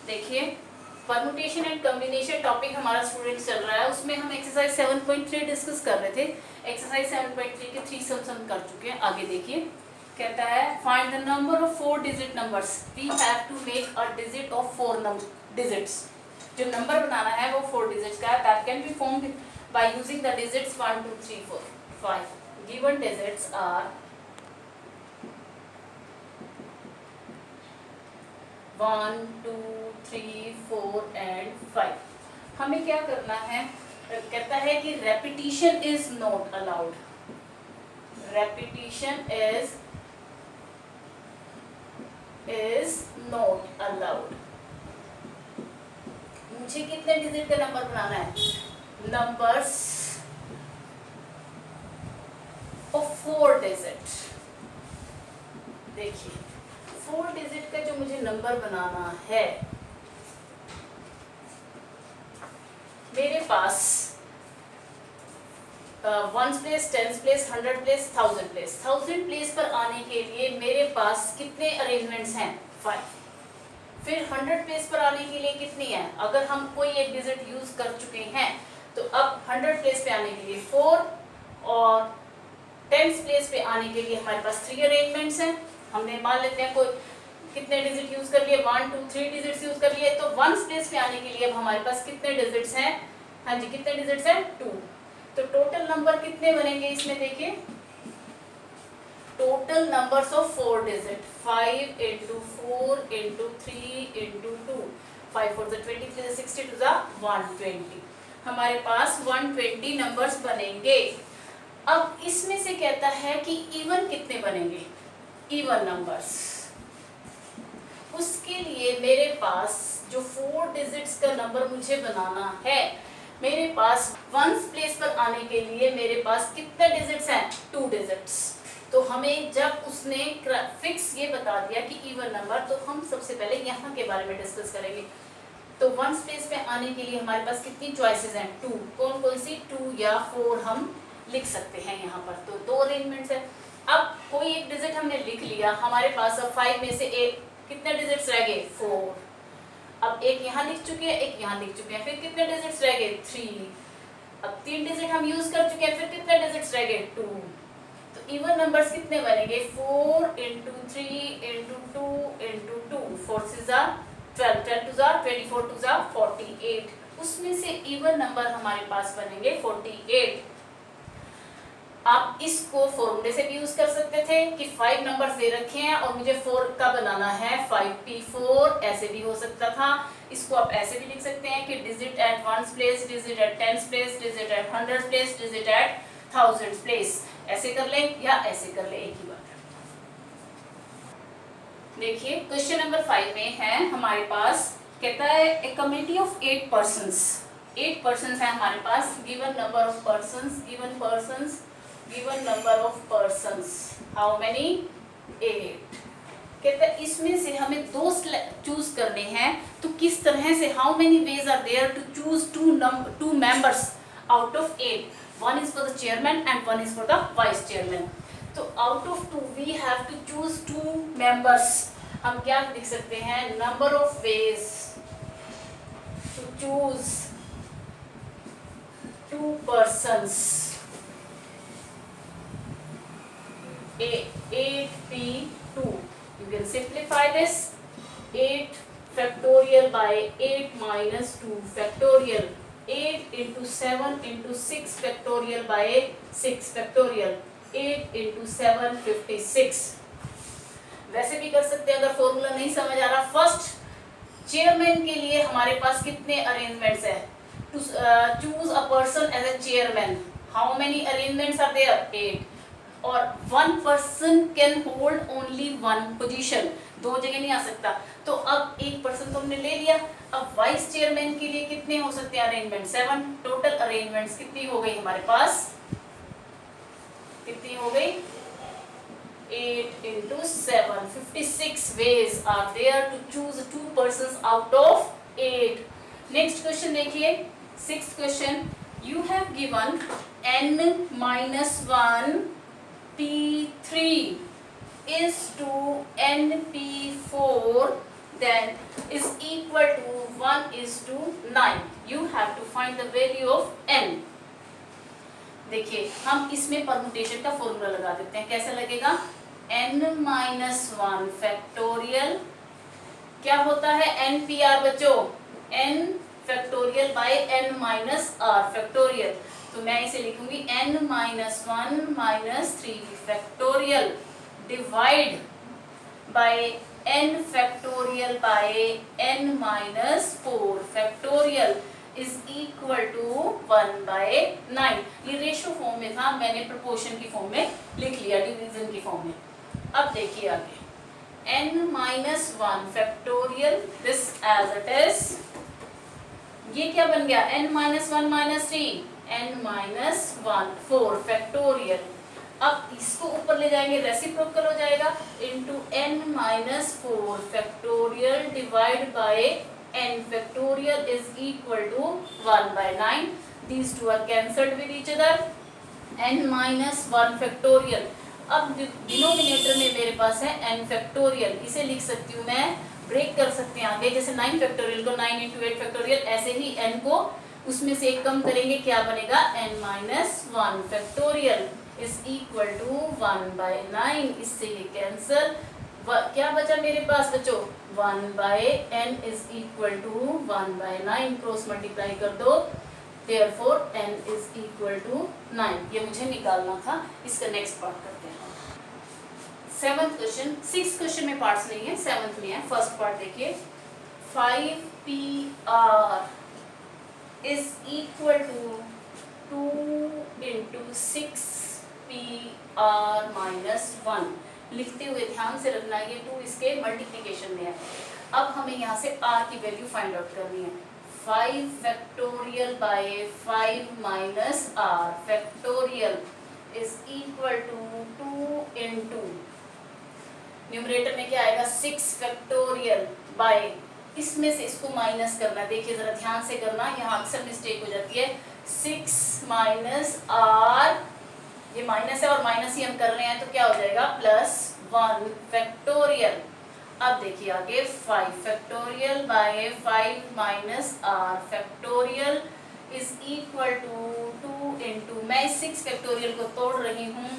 देखिए permutation and combination topic हमारा student चल रहा है, उसमें हम एक्सरसाइज 7.3 डिस्कस कर रहे थे। एक्सरसाइज 7.3 के 3 सम्स हम कर चुके हैं। आगे देखिए, कहता है find the number of 4 digit numbers. We have to make a digit of 4 digits. जो नंबर बनाना है वो 4 डिजिट्स का है। That can be formed by using the digits 1 2 3 4 5। Given digits are 1 2 3 4 and 5। हमें क्या करना है, कहता है कि repetition is not allowed. Repetition is not allowed. मुझे कितने डिजिट का नंबर बनाना है? Numbers of 4 digit. देखिए 4 डिजिट का जो मुझे नंबर बनाना है, मेरे पास 1 place, 10 place, 100 place, 1000 place. 1000 place पर आने के लिए मेरे पास कितने अरेंजमेंट्स हैं? 5। फिर 100 प्लेस पर आने के लिए कितनी है? अगर हम कोई एक डिजिट यूज कर चुके हैं तो अब 100 प्लेस पे आने के लिए 4 और 10 प्लेस पे आने के लिए हमारे पास 3 अरेंजमेंट्स हैं। हमने मान लेते हैं कोई कितने डिजिट यूज कर लिए? 1 2 3 डिजिट्स यूज कर लिए। तो 1 प्लेस पे आने के लिए अब हमारे पास कितने डिजिट्स हैं? हाँ जी, कितने डिजिट्स हैं? 2। तो टोटल नंबर कितने बनेंगे इसमें? देखिए total numbers of 4 digit 5 into 4 into 3 into 2। 5 4 23, 60 2 120। हमारे पास 120 नंबर्स बनेंगे। अब इसमें से कहता है कि इवन कितने बनेंगे? Even numbers. उसके लिए मेरे पास जो 4 डिजिट्स का नंबर मुझे बनाना है, मेरे पास 1 प्लेस पर आने के लिए मेरे पास कितने डिजिट्स हैं? 2 डिजिट्स। तो हमें जब उसने फिक्स ये बता दिया कि इवन नंबर, तो हम सबसे पहले यहाँ के बारे में डिस्कस करेंगे। तो 1 प्लेस पे आने के लिए हमारे पास कितनी चॉइसेस हैं? 2। कौन कौन सी? 2 या 4 हम लिख सकते हैं यहाँ पर। तो 2 अरेंजमेंट्स है। अब कोई एक डिजिट हमने लिख लिया, हमारे पास अब 5 में से एक कितने डिजिट्स रह गए? 4। अब एक यहाँ लिख चुके हैं, एक यहाँ लिख चुके हैं, फिर कितने डिजिट्स रह गए? 3। अब 3 डिजिट हम यूज कर चुके हैं, फिर कितने डिजिट्स रह गए? 2। तो इवन नंबर्स कितने बनेंगे? 4 into 3 into 2 into 2। 4 6 12, 12 2 24, 2 48। उसमें से इवन नंबर हमारे पास बनेंगे 48। आप इसको फॉर्मूले से भी यूज कर सकते थे कि 5 नंबर्स दे रखे हैं और मुझे 4 का बनाना है, 5p4। ऐसे भी हो सकता था। इसको आप ऐसे भी लिख सकते हैं कि digit at 1 place, digit at 10 place, digit at 100 place, digit at 1000 place. ऐसे कर ले या ऐसे कर ले, एक ही बात है। देखिए क्वेश्चन नंबर 5 में है हमारे पास, कहता है a community of 8 persons. 8 persons है हमारे पास। Given number of persons, given persons, given number of persons, how many? 8। कहता है इसमें से हमें 2 चूज करने हैं। तो किस तरह से? How many ways are there to choose 2 members out of 8? 1 is for the chairman and 1 is for the vice chairman। तो out of 2 we have to choose 2 members। हम क्या लिख सकते हैं? number of ways to choose 2 persons। 8p2। you can simplify this। 8 factorial by 8 minus 2 factorial। 8 into 7 into 6 factorial by 6 factorial। 8 into 7 56। वैसे भी कर सकते हैं अगर फॉर्मूला नहीं समझ आ रहा। फर्स्ट चेयरमैन के लिए हमारे पास कितने अरेंजमेंट्स है? To choose a person as a chairman, how many arrangements are there? 8। और 1 person can hold only 1 position, 2 जगह नहीं आ सकता। तो अब एक पर्सन तो हमने ले लिया। अब वाइस चेयरमैन के लिए कितने हो सकते हैं अरेंजमेंट? 7। टोटल अरेंजमेंट्स कितनी हो गई हमारे पास? कितनी हो गई? 8 into 7, 56 ways are there to choose 2 persons out of 8। Next question देखिए, 6th question. You have given n minus 1 p3 is to np4 then is equal to 1:9. You have to find the value of n. देखिए हम इसमें permutation का formula लगा देते हैं. कैसे लगेगा? n-1 फैक्टोरियल क्या होता है? npr बच्चों, n factorial by n minus r factorial. तो मैं इसे लिखूंगी n-1 minus 3 factorial divide by n factorial by n minus 4 factorial is equal to 1/9. ये रेशियो फॉर्म में था, मैंने प्रोपोर्शन की फॉर्म में लिख लिया, डिवीजन की फॉर्म में. अब देखिए आगे n-1 factorial this as it is. ये क्या बन गया? n-1 minus 3 n-1 4 factorial. अब इसको ऊपर ले जाएंगे, रेसिप्रोकल हो जाएगा, into n-4 factorial divide by n factorial is equal to 1/9. These two are cancelled with each other. n-1 factorial. अब डिनोमिनेटर में मेरे पास है n factorial. इसे लिख सकती हूँ मैं, ब्रेक कर सकते हैं आगे, जैसे 9 factorial को 9 into 8 factorial, ऐसे ही n को उसमें से एक कम करेंगे, क्या बनेगा? n-1 factorial is equal to 1/9. इससे ये कैंसल. क्या बचा मेरे पास बच्चों? 1/n is equal to 1/9. Cross multiply कर दो, therefore n is equal to 9. ये मुझे निकालना था. इसका नेक्स्ट पार्ट करते हैं. 7th question. 6 क्वेश्चन में पार्ट्स नहीं है, 7th में है. फर्स्ट पार्ट देखिए, 5pr is equal to 2 into 6pr minus 1. लिखते हुए ध्यान से रखना, ये 2 इसके मल्टीप्लिकेशन में है. अब हमें यहाँ से r की वैल्यू फाइंड आउट करनी है. 5 factorial by 5 minus r factorial is equal to 2 into numerator में क्या आएगा? 6 फैक्टोरियल बाय, इसमें से इसको माइनस करना. देखिए जरा ध्यान से करना, यहाँ अक्सर मिस्टेक हो जाती है. 6 माइनस r, ये माइनस है और माइनस ही हम कर रहे हैं, तो क्या हो जाएगा? Plus 1 factorial. अब देखिए आगे 5 factorial by 5 minus r factorial is equal to 2 into, मैं इस 6 फैक्टोरियल को तोड़ रही हूँ,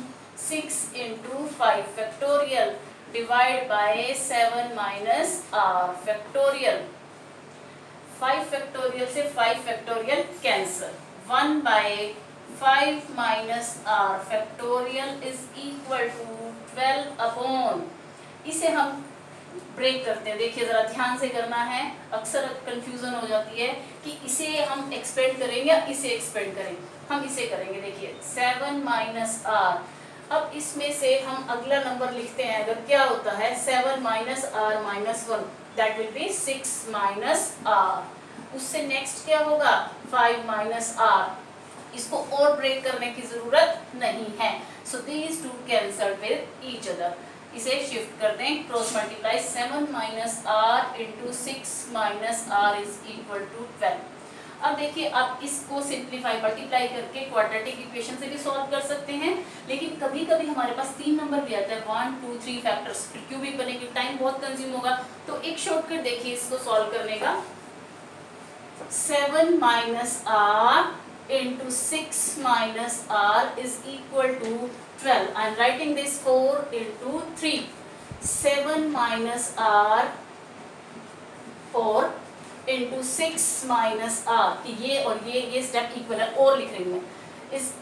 6 into 5 factorial divide by 7 minus r factorial. 5 factorial से 5 factorial cancel. 1/5 minus r factorial is equal to 12 upon, इसे हम ब्रेक करते हैं. देखिए जरा ध्यान से करना है, अक्सर कंफ्यूजन हो जाती है कि इसे हम एक्सपेंड करेंगे या इसे एक्सपेंड करें. हम इसे करेंगे. देखिए 7 माइनस r. अब इसमें से हम अगला नंबर लिखते हैं, अगर क्या होता है 7 minus r minus 1, that will be 6 minus r. उससे नेक्स्ट क्या होगा? 5 माइनस r. इसको और ब्रेक करने की जरूरत नहीं है. So these two cancel with each other. इसे शिफ्ट कर दें, cross multiply. 7 minus r into 6 minus r is equal to 12. अब देखिए आप इसको सिंप्लीफाई मल्टीप्लाई करके क्वाड्रेटिक इक्वेशन से भी सॉल्व कर सकते हैं, लेकिन कभी कभी हमारे पास 3 नंबर भी आता है, 1 2 3 फैक्टर्स, फिर क्यूबिक बनेगी, टाइम बहुत कंज्यूम होगा. तो एक शॉर्टकट देखिए इसको सॉल्व करने का. 7 minus r into 6 minus r is equal to 12. I am writing this 4 into 3. 7 minus r 4 into 6 minus r. ये और ये स्टेप इक्वल है, और लिख रही हूँ मैं. इस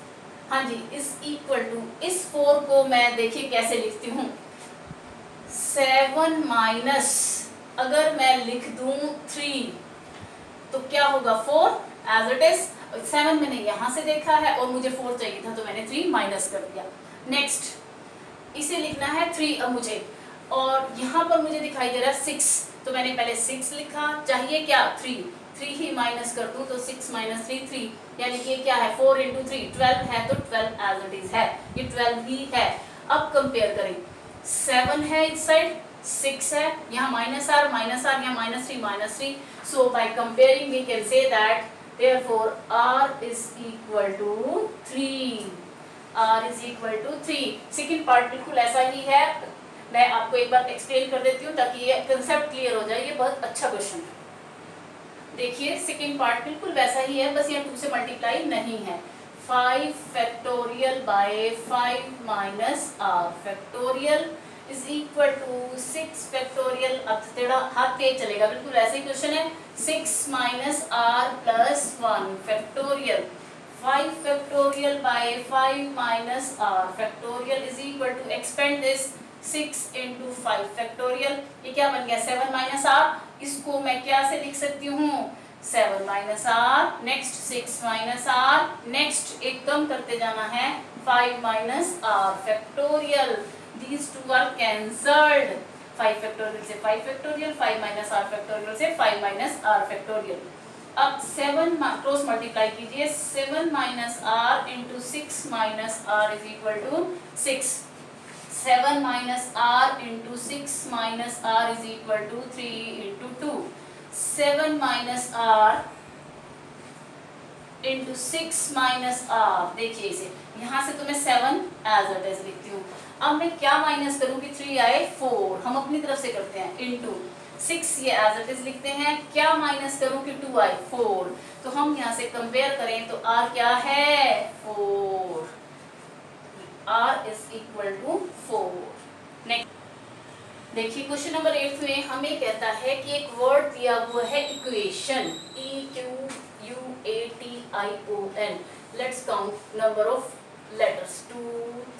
हाँ जी, इस इक्वल टू, इस 4 को मैं देखिए कैसे लिखती हूँ. 7 माइनस, अगर मैं लिख दूँ 3 तो क्या होगा? 4 एज इट इज. 7 मैंने यहाँ से देखा है और मुझे 4 चाहिए था, तो मैंने 3 माइनस कर दिया. नेक्स्ट इसे लिखना है 3 अब मुझे, और यहाँ पर मुझे दिखाई दे रहा है 6, तो मैंने पहले 6 लिखा. चाहिए क्या? 3 ही माइनस कर दूँ तो 6 माइनस 3 3, यानी कि क्या है? 4 इंटू 3 12 है, तो 12 एज इट इज है, ये 12 ही है. अब कंपेयर करें, 7 है इस साइड, 6 है, यहाँ माइनस r, यहाँ minus 3. So by comparing we can say that therefore r is equal to 3. r is equal to 3. Second part बिल्कुल ऐसा ही है. मैं आपको एक बार एक्सप्लेन कर देती हूँ ताकि ये कंसेप्ट क्लियर हो जाए। ये बहुत अच्छा क्वेश्चन है। देखिए सेकेंड पार्ट बिल्कुल वैसा ही है, बस यहाँ 2 से मल्टीप्लाई नहीं है। 5 factorial by 5 minus r factorial is equal to 6 factorial. अब थोड़ा हाथ तेज चलेगा, बिल्कुल वैसे ही क्वेश्चन है। 6 minus r plus 1 factorial 5 factorial by 5 minus r factorial is equal to expand this 6 into 5 factorial. ये क्या बन गया 7 माइनस r। इसको मैं क्या से लिख सकती हूँ 7 minus r, next 6 minus r, next एक कम करते जाना है 5 minus r factorial. These two are cancelled। 5 factorial से 5 फैक्टोरियल, 5 माइनस r फैक्टोरियल से 5 माइनस r फैक्टोरियल। अब 7 क्रॉस मल्टीप्लाई कीजिए, 7 minus r into 6 minus r is equal to 6। 7 minus r into 6 minus r is equal to 3 into 2. 7 minus r into 6 minus r, देखिए इसे यहाँ से तो मैं 7 as it is लिखती हूँ। अब मैं क्या माइनस करूँ कि 3 आए 4, हम अपनी तरफ से करते हैं, into 6 ये as it is लिखते हैं। क्या माइनस करूँ कि 2 आए 4, तो हम यहाँ से कंपेयर करें तो r क्या है 4, r is equal to 4। Next देखिए क्वेश्चन नंबर 8 में हमें कहता है कि एक वर्ड दिया हुआ है equation, EQUATION। Let's count number of letters 2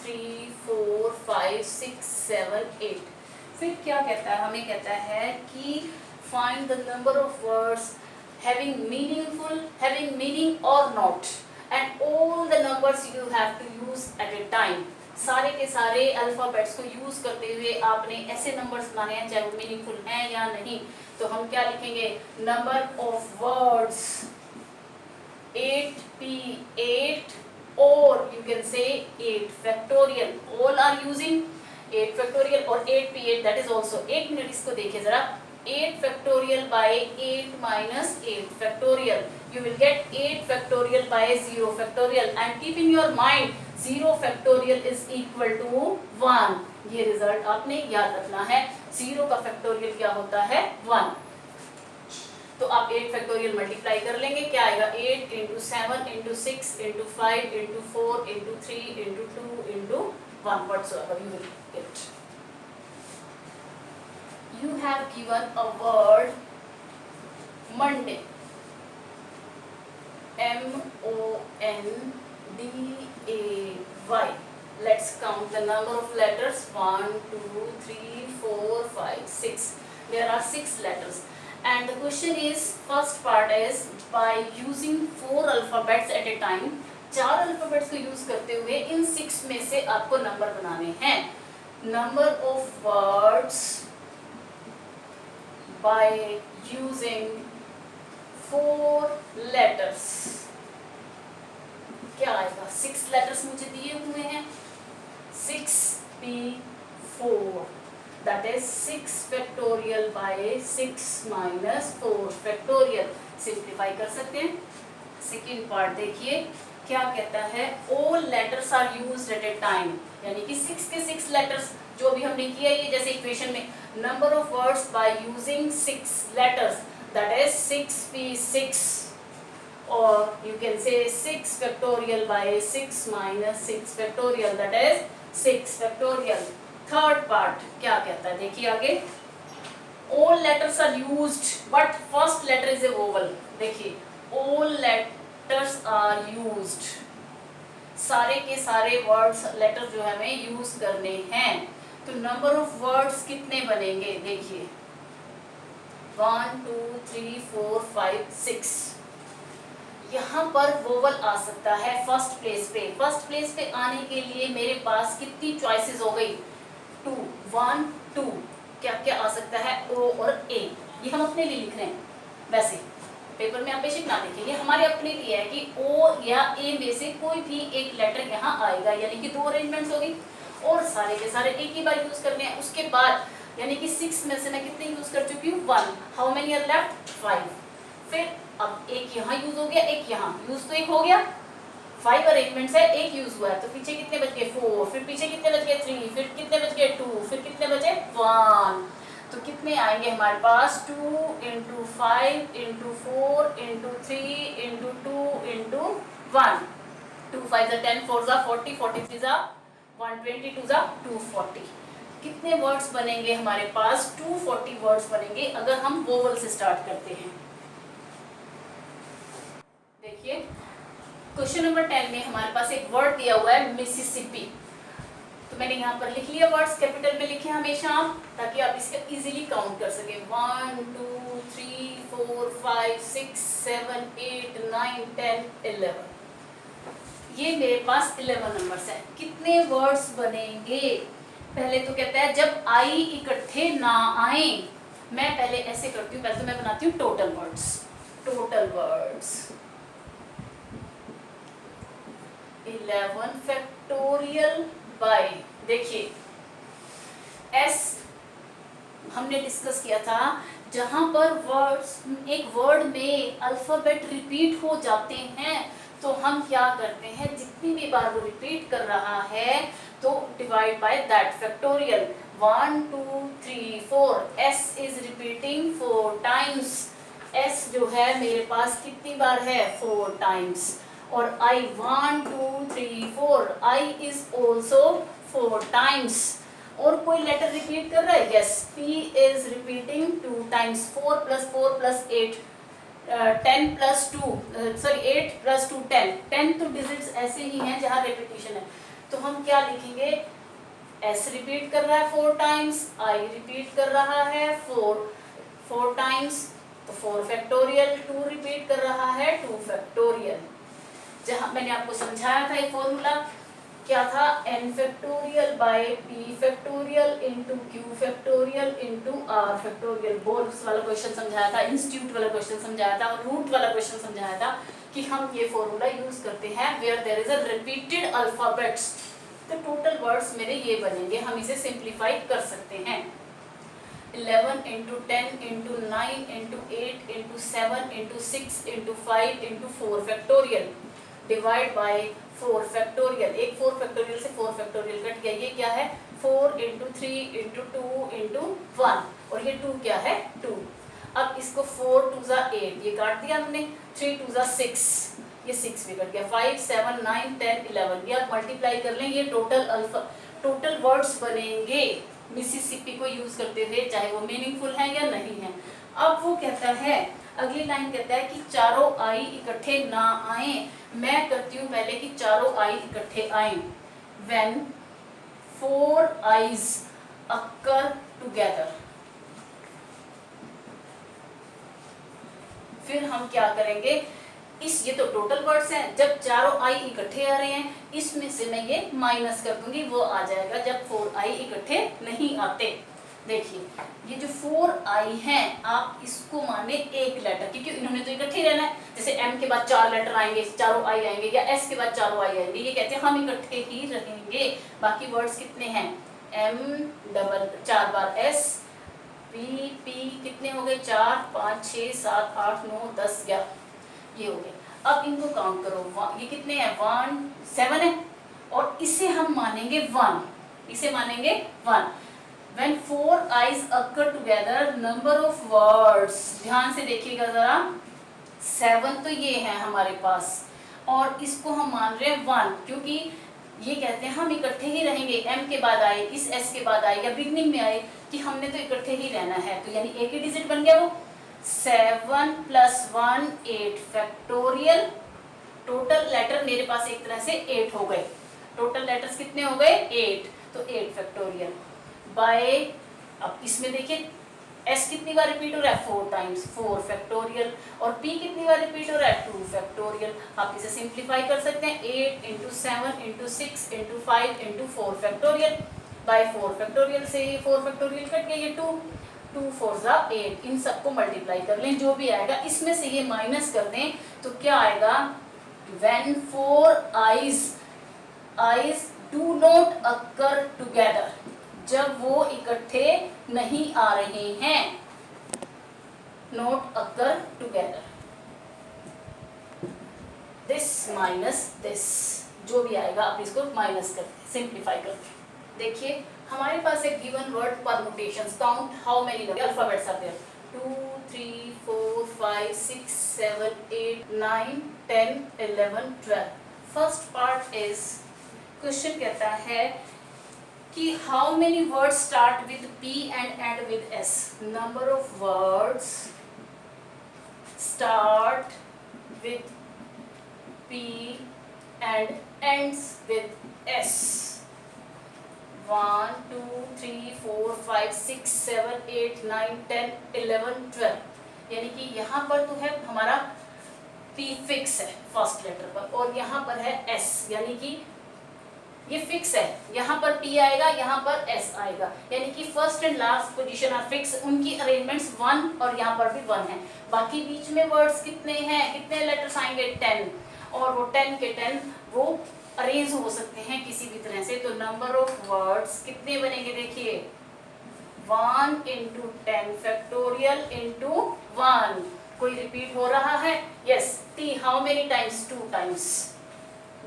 3 4 5 6 7 8। फिर क्या कहता है, हमें कहता है कि find the number of words having meaning और not and all the numbers you have to use at a time। सारे के सारे अल्फाबेट्स को यूज करते हुए आपने ऐसे नंबर्स बनाने हैं चाहे वो मीनिंगफुल हैं या नहीं। तो हम क्या लिखेंगे, नंबर ऑफ वर्ड्स 8p8 और you can say 8 factorial, all are using 8 factorial और 8p8 that is also। एक मिनट इसको देखिए जरा, 8 factorial by 8 minus 8 factorial, you will get 8 factorial by 0 factorial and keep in your mind 0 factorial is equal to 1। ये result आपने याद रखना है, 0 का फैक्टोरियल क्या होता है 1। तो आप 8 फैक्टोरियल मल्टीप्लाई कर लेंगे, क्या आएगा 8 into 7 into 6 into 5 into 4 into 3 into 2 into 1 whatsoever you will get। You have given a word Monday, MONDAY। Let's count the number of letters 1 2 3 4 5 6। There are 6 letters and the question is, first part is by using 4 alphabets at a time। 4 alphabets को use करते हुए इन 6 में से आपको number बनाने हैं। Number of words by using 4 letters, क्या आएगा 6 letters मुझे दिए हुए हैं, 6p4 that is 6 factorial by 6 minus 4 factorial। Simplify कर सकते हैं। सेकेंड पार्ट देखिए क्या कहता है, all letters are used at a time, यानी कि 6 के 6 letters जो भी हमने किया ये जैसे इक्वेशन में, number of words by using 6 letters that is 6p6 or you can say 6 factorial by 6 minus 6 factorial that is 6 factorial। Third part क्या कहता है देखिए आगे, all letters are used but first letter is a vowel। देखिए all letters are used, सारे के सारे words letter जो है हमें यूज करने हैं। तो नंबर ऑफ वर्ड्स कितने बनेंगे देखिए 1 2 3 4 5 6। यहाँ पर वोवल आ सकता है फर्स्ट प्लेस पे। फर्स्ट प्लेस पे आने के लिए मेरे पास कितनी चॉइसेस हो गई 2 1 2। क्या क्या आ सकता है ओ और ए, ये हम अपने लिए लिख रहे हैं, वैसे पेपर में आप बेशक ना लिखें, ये हमारे अपने लिए है कि ओ या ए में से कोई भी एक लेटर यहाँ आएगा, यानी कि 2 अरेंजमेंट्स हो गई और सारे के सारे एक ही बार यूज करने हैं। उसके बाद यानी कि 6 में से मैं कितने यूज कर चुकी हूँ 1, हाउ मेनी आर लेफ्ट 5। फिर अब एक यहाँ यूज हो गया, एक यहाँ यूज तो एक हो गया, 5 अरेंजमेंट्स है, एक यूज हुआ है, तो पीछे कितने बच गए 4, फिर पीछे कितने बच गए 3, फिर कितने बच गए 2, फिर कितने बचे 1। तो कितने आएंगे हमारे पास 2 into 5 into 4 into 3 into 2 into 1। 2 5 जा 10, 4 जा 40, 43 जा 120, 2 जा 240। कितने वर्ड्स बनेंगे हमारे पास 240 वर्ड्स बनेंगे अगर हम वोवल से स्टार्ट करते हैं। देखिए क्वेश्चन नंबर 10 में हमारे पास एक वर्ड दिया हुआ है मिसिसिपी। तो मैंने यहाँ पर लिख लिया, वर्ड्स कैपिटल में लिखे हमेशा आप, ताकि आप इसका इजीली काउंट कर सकें। 1 2 3 4 5 6 7 8 9 10 11। ये मेरे पास 11 नंबर्स हैं। कितने वर्ड्स बनेंगे? पहले तो कहता है जब आई इकट्ठे ना आए। मैं पहले ऐसे करती हूँ, पहले तो मैं बनाती हूँ total words. Total words 11 factorial by, देखिए एस हमने डिस्कस किया था, जहां पर वर्ड्स एक वर्ड में अल्फाबेट रिपीट हो जाते हैं तो हम क्या करते हैं, जितनी भी बार वो रिपीट कर रहा है तो divide by that factorial. 1 2 3 4 S is repeating 4 times. S जो है मेरे पास कितनी बार है 4 टाइम्स। और I 1 2 3 4 I is also 4 times। और कोई लेटर रिपीट कर रहा है? Yes, P is repeating 2 times। 4 plus 4 plus 8 10 plus 2 sorry 8 plus 2 10। 10 तो डिजिट्स ऐसे ही हैं जहाँ रेपिटेशन है, तो हम क्या लिखेंगे, S रिपीट कर रहा है 4 टाइम्स, I रिपीट कर रहा है 4 टाइम्स, तो 4 फैक्टोरियल। 2 रिपीट कर रहा है 2 फैक्टोरियल। जहां मैंने आपको समझाया था ये फॉर्मूला क्या था, n factorial bye p factorial into q factorial into r factorial. Boards वाला क्वेश्चन समझाया था, इंस्टीट्यूट वाला क्वेश्चन समझाया था, और रूट वाला क्वेश्चन समझाया था कि हम ये फॉर्मूला यूज करते हैं where there is a repeated alphabets. तो टोटल वर्ड्स मेरे ये बनेंगे, हम इसे सिंप्लीफाई कर सकते हैं। 11 into 10 into 9 into 8 into 7 into 6 into 5 into 4 factorial divide bye 4 factorial. एक 4 फैक्टोरियल से 4 फैक्टोरियल कट गया, ये क्या है 4 इंटू 3 इंटू 2 इंटू 1, और ये 2 क्या है 2। अब इसको 4 2 जा 8, ये काट दिया हमने, 3 2 जा 6, ये 6 भी कट गया, 5 7 9 10 11, ये आप मल्टीप्लाई कर लें, ये टोटल वर्ड्स बनेंगे मिसिसिपी को यूज करते हुए, चाहे वो मीनिंगफुल है या नहीं है। अब वो कहता है, अगली लाइन कहता है कि चारों आई इकट्ठे ना आए। मैं करती हूँ पहले कि चारों आई इकट्ठे आए। When 4 eyes occur together, फिर हम क्या करेंगे, ये तो टोटल वर्ड्स हैं, जब चारों आई इकट्ठे आ रहे हैं इसमें से मैं ये माइनस कर दूंगी, वो आ जाएगा जब 4 आई इकट्ठे नहीं आते। देखिए ये जो 4 आई हैं, आप इसको माने एक लेटर, क्योंकि इन्होंने तो इकट्ठे रहना है। जैसे M के बाद 4 लेटर आएंगे, चारों आई आएंगे, या S के बाद चारों आई आएंगे, ये कहते हैं हम इकट्ठे ही रहेंगे। बाकी वर्ड्स कितने हैं, M डबल 4 बार S, P कितने हो गए 4 5 6 7 8 9 10 11, ये हो गए। अब इनको काउंट करो, ये कितने हैं 1 7 है, और इसे हम मानेंगे 1, इसे मानेंगे 1। When 4 eyes occur together, number of words, ध्यान से देखिएगा जरा, 7 तो ये है हमारे पास, और इसको हम मान रहे हैं 1, क्योंकि ये कहते हैं हम इकट्ठे ही रहेंगे। M के बाद आए, इस S के बाद आए, या बिगनिंग में आए कि हमने तो इकट्ठे ही रहना है, तो यानी एक ही डिजिट बन गया वो। 7 + 1 8 फैक्टोरियल। टोटल लेटर मेरे पास एक तरह से 8 हो गए, टोटल लेटर्स कितने हो गए 8, तो 8 फैक्टोरियल बाय, अब इसमें देखिए S कितनी बार रिपीट हो रहा है 4 टाइम्स, 4 फैक्टोरियल, और P कितनी बार रिपीट हो रहा है 2 फैक्टोरियल। आप इसे सिंप्लीफाई कर सकते हैं, 8 into 7 into 6 into 5 into 4 factorial by 4 factorial से 4 फैक्टोरियल कट गया, ये 2 4 जा 8, इन सबको मल्टीप्लाई कर लें, जो भी आएगा इसमें से ये माइनस कर दें तो क्या आएगा, when 4 eyes do not occur together, जब वो इकट्ठे नहीं आ रहे हैं, not occur together। This minus this, जो भी आएगा आप इसको माइनस करते सिंप्लीफाई करते। देखिए हमारे पास एक given word permutations, count how many alphabets are there, 2 3 4 5 6 7 8 9 10 11 12। First part is, question कहता है कि how many words start with P and end with S। Number of words start with P and ends with S। 1 2 3 4 5 6 7 8 9 10 11 12। यानी कि यहाँ पर तो है हमारा P फिक्स है फर्स्ट लेटर पर, और यहाँ पर है S, यानी कि ये फिक्स है, यहाँ पर P आएगा, यहाँ पर S आएगा, यानी कि first and last position are fix. उनकी अरेंजमेंट्स 1 और यहाँ पर भी 1 है। बाकी बीच में वर्ड्स कितने हैं, कितने लेटर्स आएंगे, 10, और वो 10 के 10 वो अरेंज हो सकते हैं किसी भी तरह से। तो नंबर ऑफ वर्ड्स कितने बनेंगे, देखिए 1 into 10 फैक्टोरियल into 1। कोई रिपीट हो रहा है, yes, T how many times, 2 times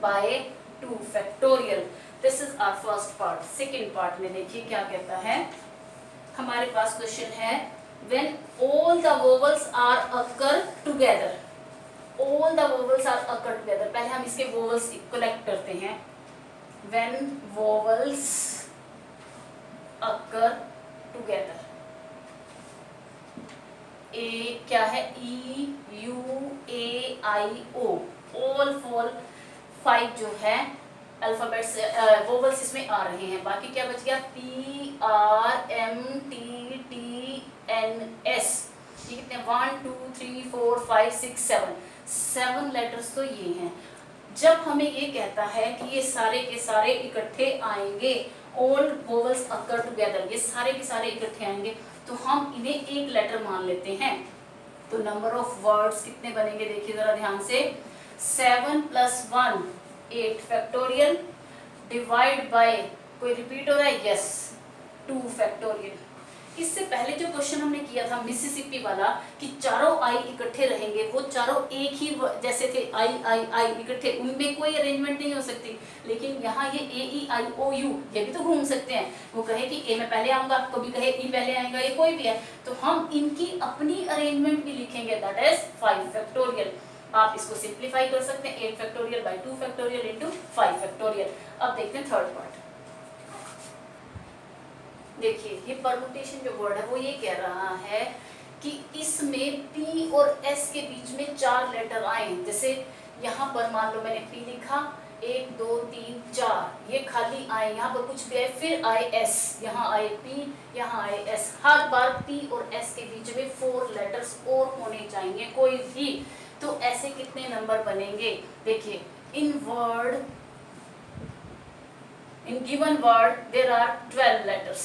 by 2 factorial. This is our first part. Second part में देखिए क्या कहता है, हमारे पास क्वेश्चन है when all the vowels are occur together। all the vowels are occur together, पहले हम इसके vowels कलेक्ट करते हैं। when vowels occur together, ए क्या है, E U A I O, all 5 जो है अल्फाबेट्स वोवल्स इसमें आ रहे हैं। बाकी क्या बच गया, P R M T T N S। ये कितने, 1 2 3 4 5 6 7 लेटर्स तो ये हैं। जब हमें ये कहता है कि ये सारे के सारे इकट्ठे आएंगे, ऑल वोवल्स अकर टुगेदर, ये सारे के सारे इकट्ठे आएंगे, तो हम इन्हें एक लेटर मान लेते हैं। तो नंबर ऑफ वर्ड्स कितने बनेंगे, देखिए जरा ध्यान से, 7 + 1 8 फैक्टोरियल डिवाइड बाय, कोई रिपीट हो रहा है, यस, 2 फैक्टोरियल। इससे पहले जो क्वेश्चन हमने किया था मिसिसिपी वाला कि चारों आई इकट्ठे रहेंगे, वो चारों एक ही जैसे थे, आई इकट्ठे, उनमें कोई अरेंजमेंट नहीं हो सकती। लेकिन यहाँ ये AEIOU ये भी तो घूम सकते हैं, वो कहे कि ए में पहले आऊंगा, कभी कहे ई पहले आएगा, ये कोई भी है, तो हम इनकी अपनी अरेंजमेंट भी लिखेंगे, दैट इज 5 फैक्टोरियल। आप इसको सिंप्लीफाई कर सकते हैं, 8 factorial by 2 factorial into 5 factorial. अब देखते हैं थर्ड पार्ट। देखिए ये परमुटेशन जो वर्ड है वो ये कह रहा है कि इसमें P और S के बीच में 4 लेटर आए। जैसे यहाँ पर मान लो मैंने P लिखा, 1 2 3 4, ये खाली आए, यहाँ पर कुछ भी आए, फिर आए S, यहाँ आए P, यहाँ आए S। हर बार P और S के बीच में 4 लेटर्स और होने चाहिए कोई भी। तो ऐसे कितने नंबर बनेंगे, देखिए in given word there are 12 letters,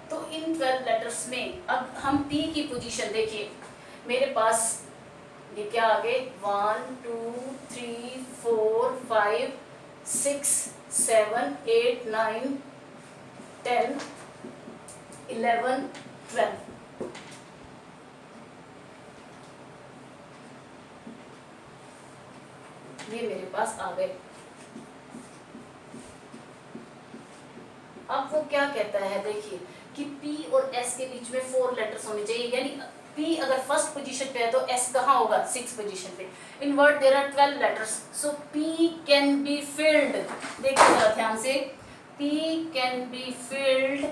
तो इन 12 लेटर्स में अब हम P की पोजीशन देखिए, मेरे पास ये क्या आ गए, 1 2 3 4 5 6 7 8 9 10 11 12। ये मेरे पास आ गए। अब वो क्या कहता है, देखिए कि P और S के बीच में 4 लेटर्स होने चाहिए, यानी P अगर फर्स्ट पोजीशन पे है तो S कहाँ होगा, 6 पोजीशन पे। In word there are 12 letters, so P can be filled, देखिए जरा ध्यान से, P can be filled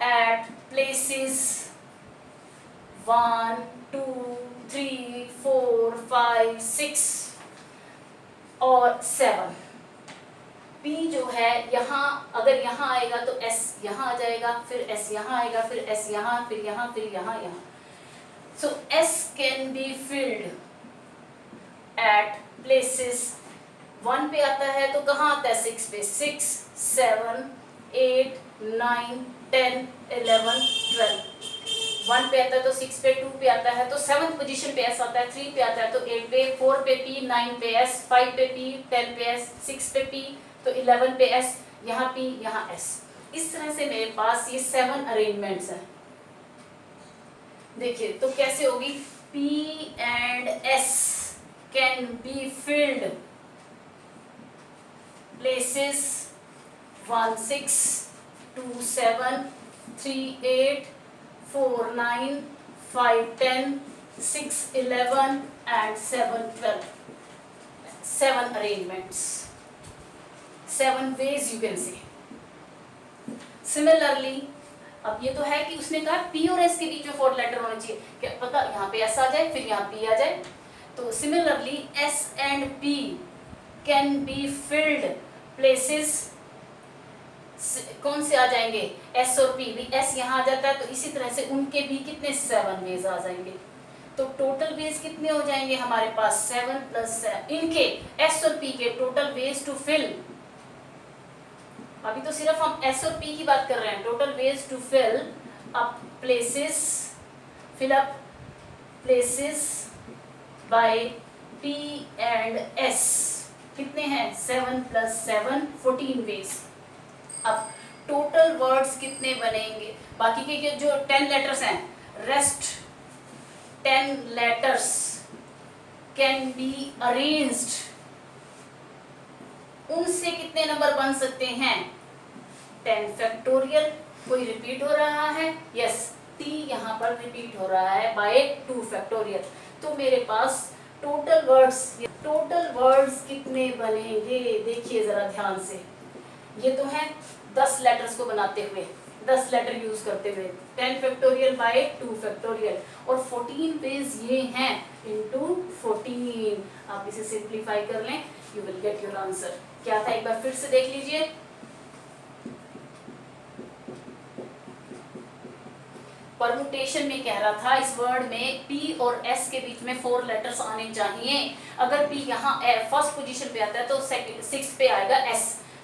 at places 1 2 3 4 5 6 और 7। P जो है यहाँ, अगर यहाँ आएगा तो S यहाँ आ जाएगा, फिर S यहाँ आएगा, फिर S यहाँ, फिर यहाँ, फिर यहाँ, यहाँ। So S can be filled at places, 1 पे आता है तो कहाँ आता है, 6 पे, 6 7 8 9 10 11 12। 1 पे आता है तो 6 पे, 2 पे आता है तो 7th पोजीशन पे S आता है, 3 पे आता है तो 8 पे, 4 पे P, 9 पे S, 5 पे P, 10 पे S, 6 पे P तो 11 पे S, यहाँ P यहाँ S। इस तरह से मेरे पास ये 7 अरेंजमेंट्स हैं। देखिए तो कैसे होगी, P and S can be filled places 1 6 2 7 3 8 4 9 5 10 6 11 and 7 12. 7 arrangements, 7 ways you can say. Similarly, अब ये तो है कि उसने कहा P और S के बीच में 4 लेटर होने चाहिए, क्या पता यहाँ पे S आ जाए फिर यहाँ P आ जाए. तो similarly S and P can be filled places, कौन से आ जाएंगे, S और P भी, S यहाँ आ जाता है तो इसी तरह से उनके भी कितने 7 वेज आ जाएंगे. तो टोटल वेज कितने हो जाएंगे हमारे पास 7 + 7, इनके S और P के टोटल वेज टू फिल. अभी तो सिर्फ हम S और P की बात कर रहे हैं. Total ways to fill up places, fill up places by P and S कितने हैं 7 + 7 14 वेज. अब टोटल वर्ड्स कितने बनेंगे, बाकी के जो 10 लेटर्स हैं, rest 10 letters can be arranged, उनसे कितने नंबर बन सकते हैं 10 फैक्टोरियल. कोई रिपीट हो रहा है, यस T यहाँ पर रिपीट हो रहा है बाय 2 फैक्टोरियल. तो मेरे पास टोटल वर्ड्स कितने बनेंगे, देखिए जरा ध्यान से. ये तो है 10 लेटर्स को बनाते हुए, 10 लेटर यूज करते हुए 10 फैक्टोरियल बाय 2 फैक्टोरियल, और 14 वेज ये हैं इनटू 14. आप इसे सिंप्लीफाई कर लें, you will get your answer. क्या था एक बार फिर से देख लीजिए. परमुटेशन में कह रहा था इस वर्ड में P और S के बीच में 4 लेटर्स आने चाहिए. अगर P यहाँ फर्स्ट पोजीशन पे आता है तो 6 पे आएगा S,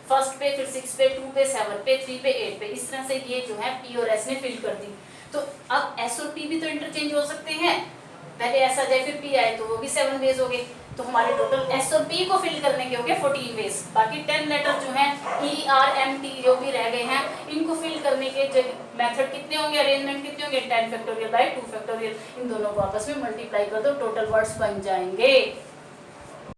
फर्स्ट पे, फिर 6 पे, 2 पे, 7 पे, 3 पे, 8 पे. इस तरह से ये जो है P और S ने फिल कर दी. तो अब S और P भी तो इंटरचेंज हो सकते हैं. पहले S आ जाए फिर P आए तो वो भी 7 वेज हो गए. तो हमारे टोटल S और P को फिल करने के हो गए 14 वेज. बाकी 10 लेटर जो हैं E R M T जो भी रह गए हैं, इनको फिल करने के मेथड कितने होंगे, अरेंजमेंट कितने होंगे 10 फैक्टोरियल बाय 2 फैक्टोरियल. इन दोनों को आपस में मल्टीप्लाई कर दो, टोटल वर्ड्स बन जाएंगे.